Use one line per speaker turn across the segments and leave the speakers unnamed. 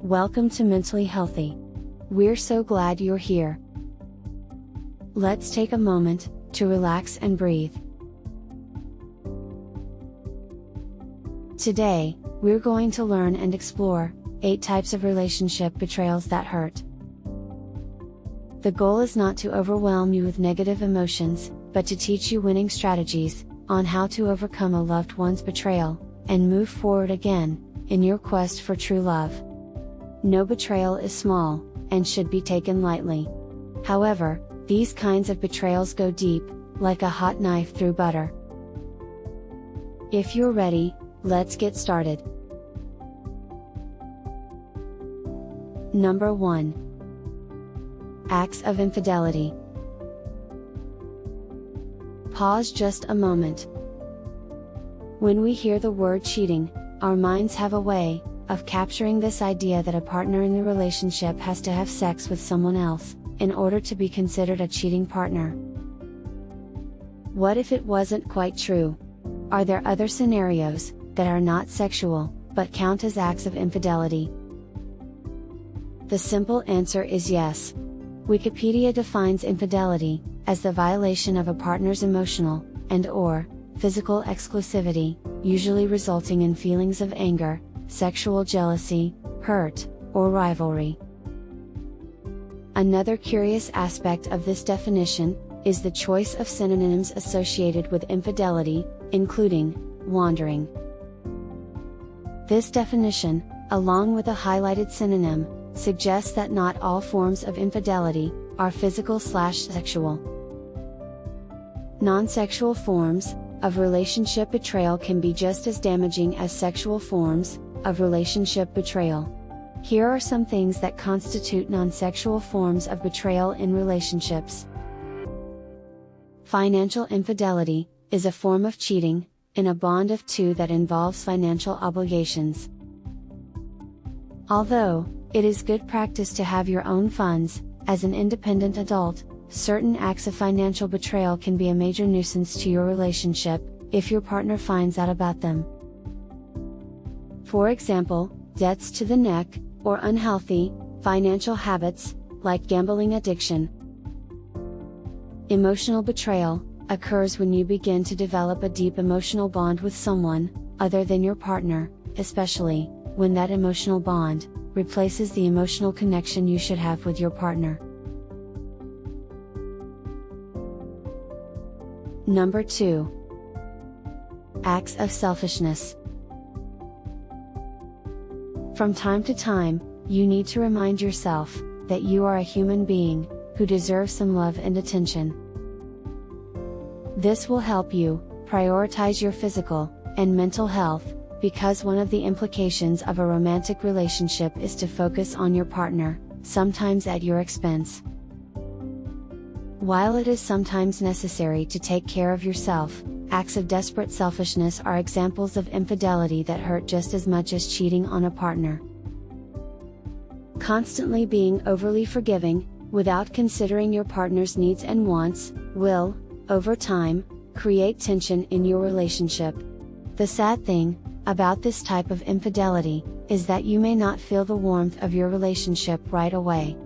Welcome to Mentally Healthy. We're so glad you're here. Let's take a moment to relax and breathe. Today, we're going to learn and explore 8 types of relationship betrayals that hurt. The goal is not to overwhelm you with negative emotions, but to teach you winning strategies on how to overcome a loved one's betrayal and move forward again in your quest for true love. No betrayal is small and should be taken lightly. However, these kinds of betrayals go deep, like a hot knife through butter. If you're ready, let's get started. Number 1. Acts of infidelity. Pause just a moment. When we hear the word cheating, our minds have a way of capturing this idea that a partner in the relationship has to have sex with someone else in order to be considered a cheating partner. What if it wasn't quite true? Are there other scenarios that are not sexual, but count as acts of infidelity? The simple answer is yes. Wikipedia defines infidelity as the violation of a partner's emotional and/or physical exclusivity, usually resulting in feelings of anger, sexual jealousy, hurt, or rivalry. Another curious aspect of this definition is the choice of synonyms associated with infidelity, including wandering. This definition, along with a highlighted synonym, suggests that not all forms of infidelity are physical/sexual. Non-sexual forms of relationship betrayal can be just as damaging as sexual forms of relationship betrayal. Here are some things that constitute non-sexual forms of betrayal in relationships. Financial infidelity is a form of cheating in a bond of two that involves financial obligations. Although it is good practice to have your own funds, as an independent adult, certain acts of financial betrayal can be a major nuisance to your relationship if your partner finds out about them. For example, debts to the neck, or unhealthy financial habits, like gambling addiction. Emotional betrayal occurs when you begin to develop a deep emotional bond with someone other than your partner, especially when that emotional bond replaces the emotional connection you should have with your partner. Number 2. Acts of selfishness. From time to time, you need to remind yourself that you are a human being who deserves some love and attention. This will help you prioritize your physical and mental health, because one of the implications of a romantic relationship is to focus on your partner, sometimes at your expense. While it is sometimes necessary to take care of yourself, acts of desperate selfishness are examples of infidelity that hurt just as much as cheating on a partner. Constantly being overly forgiving, without considering your partner's needs and wants, will, over time, create tension in your relationship. The sad thing about this type of infidelity is that you may not feel the warmth of your relationship right away.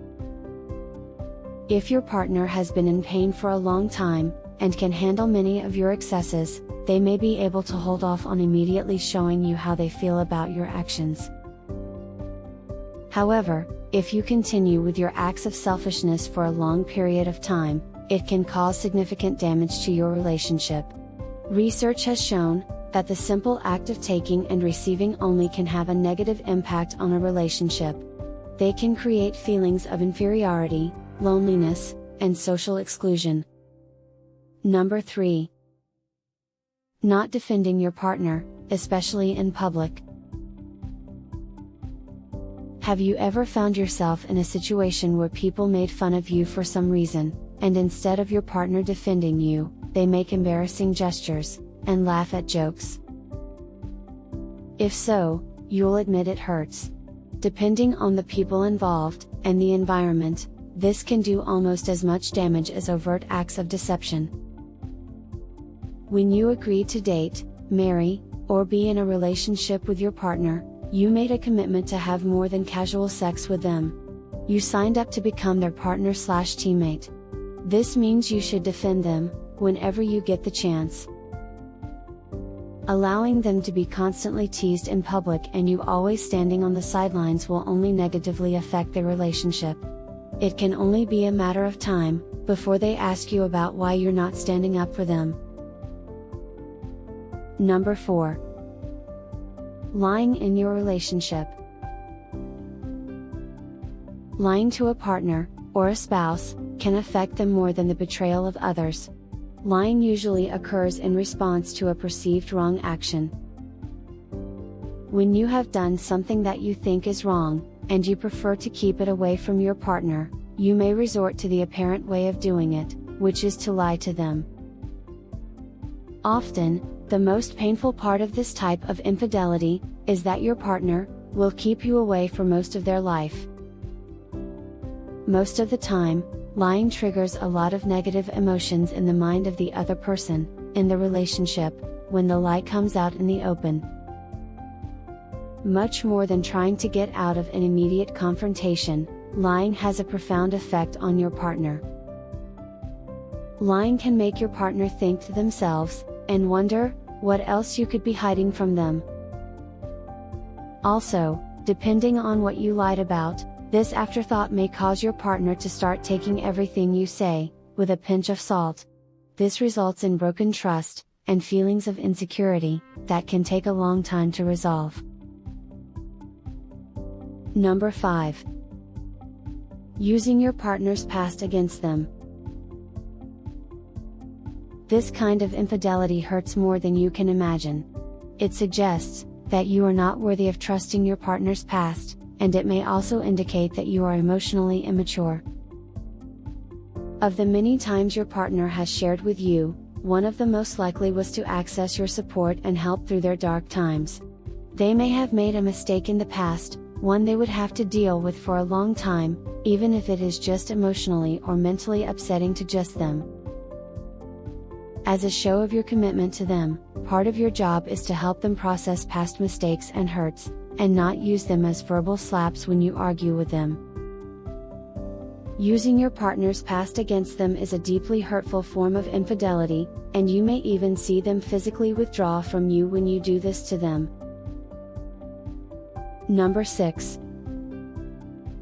If your partner has been in pain for a long time, and can handle many of your excesses, they may be able to hold off on immediately showing you how they feel about your actions. However, if you continue with your acts of selfishness for a long period of time, it can cause significant damage to your relationship. Research has shown that the simple act of taking and receiving only can have a negative impact on a relationship. They can create feelings of inferiority, loneliness, and social exclusion. Number 3. Not defending your partner, especially in public. Have you ever found yourself in a situation where people made fun of you for some reason, and instead of your partner defending you, they make embarrassing gestures and laugh at jokes? If so, you'll admit it hurts. Depending on the people involved and the environment, this can do almost as much damage as overt acts of deception. When you agree to date, marry, or be in a relationship with your partner, You made a commitment to have more than casual sex with them. You signed up to become their partner/teammate. This means you should defend them, whenever you get the chance. Allowing them to be constantly teased in public and you always standing on the sidelines will only negatively affect their relationship. It can only be a matter of time, before they ask you about why you're not standing up for them. Number 4. Lying in your relationship. Lying to a partner, or a spouse, can affect them more than the betrayal of others. Lying usually occurs in response to a perceived wrong action. When you have done something that you think is wrong, and you prefer to keep it away from your partner, you may resort to the apparent way of doing it, which is to lie to them. Often, the most painful part of this type of infidelity is that your partner will keep you away for most of their life. Most of the time, lying triggers a lot of negative emotions in the mind of the other person, in the relationship, when the lie comes out in the open. Much more than trying to get out of an immediate confrontation, lying has a profound effect on your partner. Lying can make your partner think to themselves, and wonder, what else you could be hiding from them. Also, depending on what you lied about, this afterthought may cause your partner to start taking everything you say, with a pinch of salt. This results in broken trust, and feelings of insecurity, that can take a long time to resolve. Number 5. Using your partner's past against them. This kind of infidelity hurts more than you can imagine. It suggests that you are not worthy of trusting your partner's past, and it may also indicate that you are emotionally immature. Of the many times your partner has shared with you, one of the most likely was to access your support and help through their dark times. They may have made a mistake in the past, one they would have to deal with for a long time, even if it is just emotionally or mentally upsetting to just them. As a show of your commitment to them, part of your job is to help them process past mistakes and hurts, and not use them as verbal slaps when you argue with them. Using your partner's past against them is a deeply hurtful form of infidelity, and you may even see them physically withdraw from you when you do this to them. Number 6.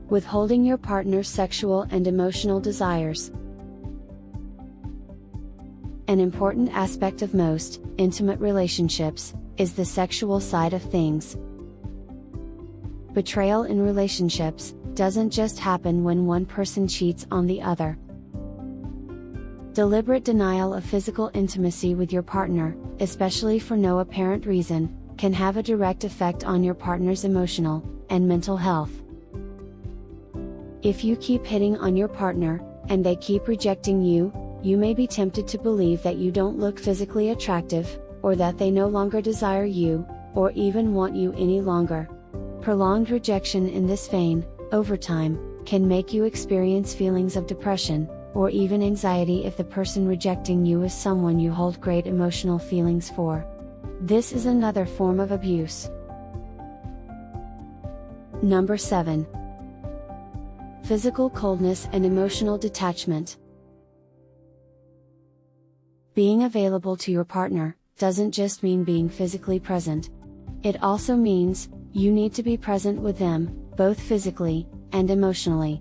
Withholding your partner's sexual and emotional desires. An important aspect of most intimate relationships is the sexual side of things. Betrayal in relationships doesn't just happen when one person cheats on the other. Deliberate denial of physical intimacy with your partner, especially for no apparent reason, can have a direct effect on your partner's emotional and mental health. If you keep hitting on your partner, and they keep rejecting you, you may be tempted to believe that you don't look physically attractive, or that they no longer desire you, or even want you any longer. Prolonged rejection in this vein, over time, can make you experience feelings of depression, or even anxiety if the person rejecting you is someone you hold great emotional feelings for. This is another form of abuse. Number 7. Physical coldness and emotional detachment. Being available to your partner doesn't just mean being physically present. It also means you need to be present with them, both physically and emotionally.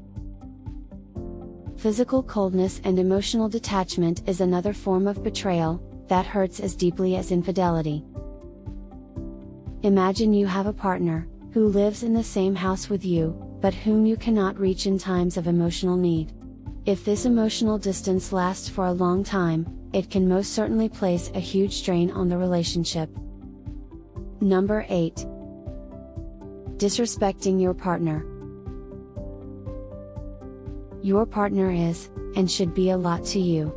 Physical coldness and emotional detachment is another form of betrayal that hurts as deeply as infidelity. Imagine you have a partner who lives in the same house with you, but whom you cannot reach in times of emotional need. If this emotional distance lasts for a long time, it can most certainly place a huge strain on the relationship. Number 8. Disrespecting your partner. Your partner is, and should be a lot to you.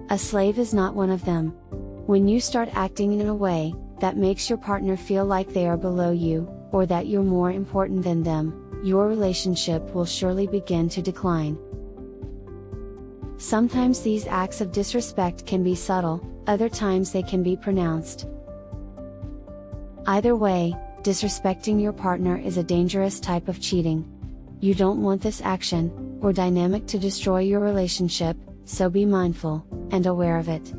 A slave is not one of them. When you start acting in a way that makes your partner feel like they are below you, or that you're more important than them, your relationship will surely begin to decline. Sometimes these acts of disrespect can be subtle, other times they can be pronounced. Either way, Disrespecting your partner is a dangerous type of cheating. You don't want this action or dynamic to destroy your relationship, so be mindful and aware of it.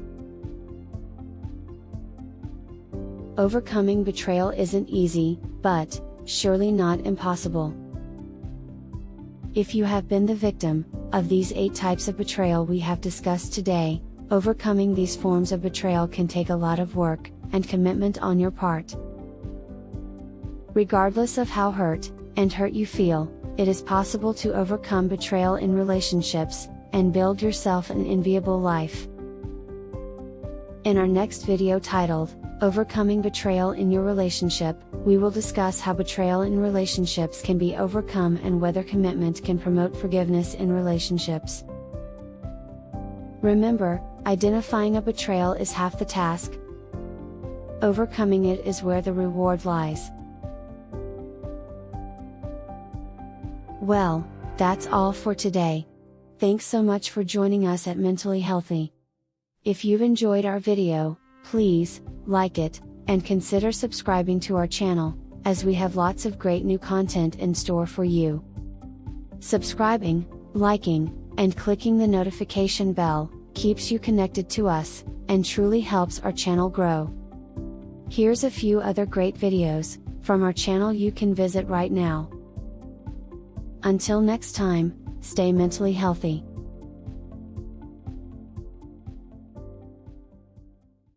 Overcoming betrayal isn't easy, but surely not impossible. If you have been the victim of these 8 types of betrayal we have discussed today, overcoming these forms of betrayal can take a lot of work and commitment on your part. Regardless of how hurt you feel, it is possible to overcome betrayal in relationships and build yourself an enviable life. In our next video titled, Overcoming Betrayal in Your Relationship, we will discuss how betrayal in relationships can be overcome and whether commitment can promote forgiveness in relationships. Remember, identifying a betrayal is half the task. Overcoming it is where the reward lies. Well, that's all for today. Thanks so much for joining us at Mentally Healthy. If you've enjoyed our video, please like it, and consider subscribing to our channel, as we have lots of great new content in store for you. Subscribing, liking, and clicking the notification bell keeps you connected to us, and truly helps our channel grow. Here's a few other great videos from our channel you can visit right now. Until next time, stay mentally healthy.